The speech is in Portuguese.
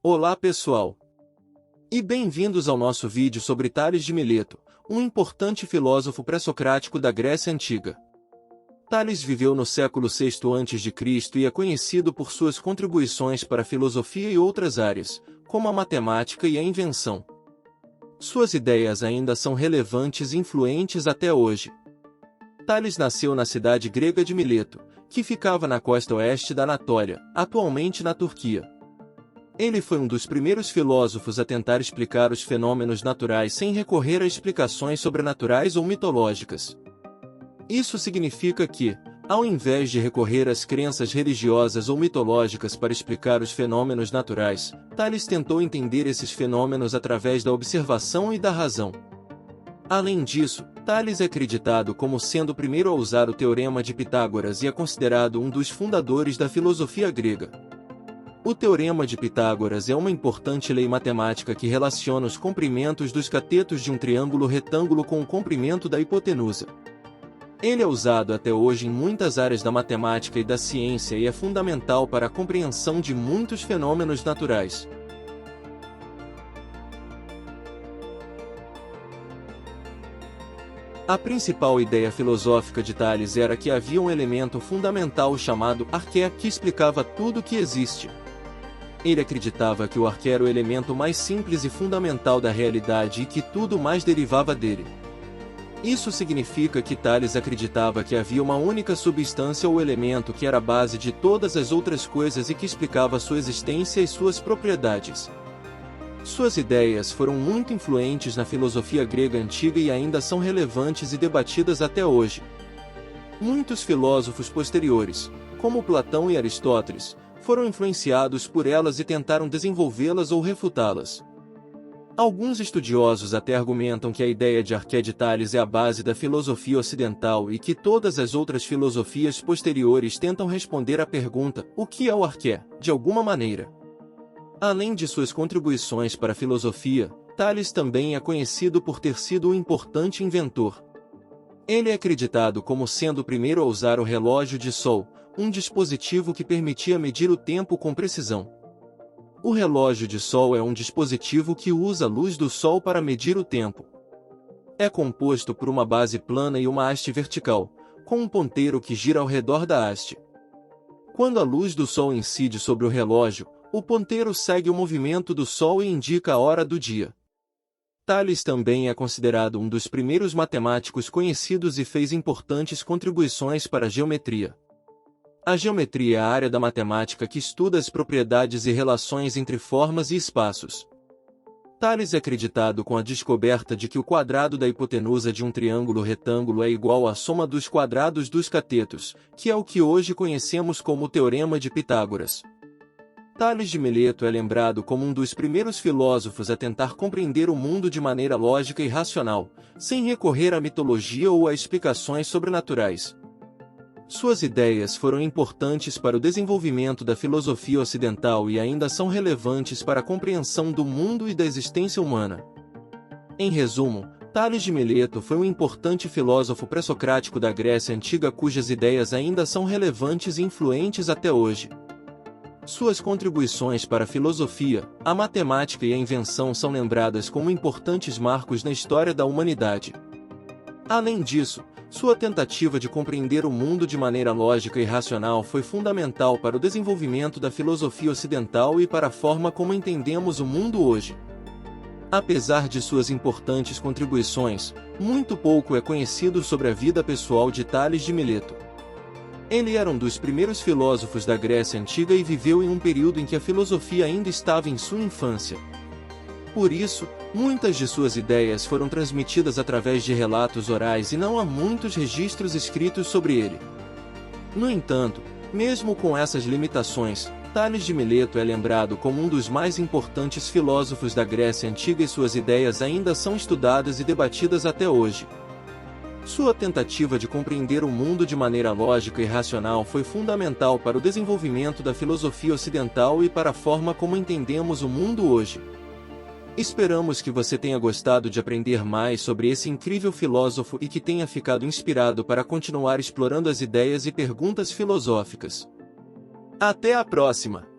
Olá pessoal! E bem-vindos ao nosso vídeo sobre Tales de Mileto, um importante filósofo pré-socrático da Grécia Antiga. Tales viveu no século VI a.C. e é conhecido por suas contribuições para a filosofia e outras áreas, como a matemática e a invenção. Suas ideias ainda são relevantes e influentes até hoje. Tales nasceu na cidade grega de Mileto, que ficava na costa oeste da Anatólia, atualmente na Turquia. Ele foi um dos primeiros filósofos a tentar explicar os fenômenos naturais sem recorrer a explicações sobrenaturais ou mitológicas. Isso significa que, ao invés de recorrer às crenças religiosas ou mitológicas para explicar os fenômenos naturais, Tales tentou entender esses fenômenos através da observação e da razão. Além disso, Tales é acreditado como sendo o primeiro a usar o Teorema de Pitágoras e é considerado um dos fundadores da filosofia grega. O Teorema de Pitágoras é uma importante lei matemática que relaciona os comprimentos dos catetos de um triângulo retângulo com o comprimento da hipotenusa. Ele é usado até hoje em muitas áreas da matemática e da ciência e é fundamental para a compreensão de muitos fenômenos naturais. A principal ideia filosófica de Tales era que havia um elemento fundamental chamado arqué que explicava tudo o que existe. Ele acreditava que o arqué era o elemento mais simples e fundamental da realidade e que tudo mais derivava dele. Isso significa que Tales acreditava que havia uma única substância ou elemento que era a base de todas as outras coisas e que explicava sua existência e suas propriedades. Suas ideias foram muito influentes na filosofia grega antiga e ainda são relevantes e debatidas até hoje. Muitos filósofos posteriores, como Platão e Aristóteles, foram influenciados por elas e tentaram desenvolvê-las ou refutá-las. Alguns estudiosos até argumentam que a ideia de arqué de Tales é a base da filosofia ocidental e que todas as outras filosofias posteriores tentam responder à pergunta, o que é o arqué, de alguma maneira. Além de suas contribuições para a filosofia, Tales também é conhecido por ter sido um importante inventor. Ele é acreditado como sendo o primeiro a usar o relógio de sol, um dispositivo que permitia medir o tempo com precisão. O relógio de sol é um dispositivo que usa a luz do sol para medir o tempo. É composto por uma base plana e uma haste vertical, com um ponteiro que gira ao redor da haste. Quando a luz do sol incide sobre o relógio, o ponteiro segue o movimento do sol e indica a hora do dia. Tales também é considerado um dos primeiros matemáticos conhecidos e fez importantes contribuições para a geometria. A geometria é a área da matemática que estuda as propriedades e relações entre formas e espaços. Tales é acreditado com a descoberta de que o quadrado da hipotenusa de um triângulo retângulo é igual à soma dos quadrados dos catetos, que é o que hoje conhecemos como o Teorema de Pitágoras. Tales de Mileto é lembrado como um dos primeiros filósofos a tentar compreender o mundo de maneira lógica e racional, sem recorrer à mitologia ou a explicações sobrenaturais. Suas ideias foram importantes para o desenvolvimento da filosofia ocidental e ainda são relevantes para a compreensão do mundo e da existência humana. Em resumo, Tales de Mileto foi um importante filósofo pré-socrático da Grécia Antiga cujas ideias ainda são relevantes e influentes até hoje. Suas contribuições para a filosofia, a matemática e a invenção são lembradas como importantes marcos na história da humanidade. Além disso, sua tentativa de compreender o mundo de maneira lógica e racional foi fundamental para o desenvolvimento da filosofia ocidental e para a forma como entendemos o mundo hoje. Apesar de suas importantes contribuições, muito pouco é conhecido sobre a vida pessoal de Tales de Mileto. Ele era um dos primeiros filósofos da Grécia Antiga e viveu em um período em que a filosofia ainda estava em sua infância. Por isso, muitas de suas ideias foram transmitidas através de relatos orais e não há muitos registros escritos sobre ele. No entanto, mesmo com essas limitações, Tales de Mileto é lembrado como um dos mais importantes filósofos da Grécia Antiga e suas ideias ainda são estudadas e debatidas até hoje. Sua tentativa de compreender o mundo de maneira lógica e racional foi fundamental para o desenvolvimento da filosofia ocidental e para a forma como entendemos o mundo hoje. Esperamos que você tenha gostado de aprender mais sobre esse incrível filósofo e que tenha ficado inspirado para continuar explorando as ideias e perguntas filosóficas. Até a próxima!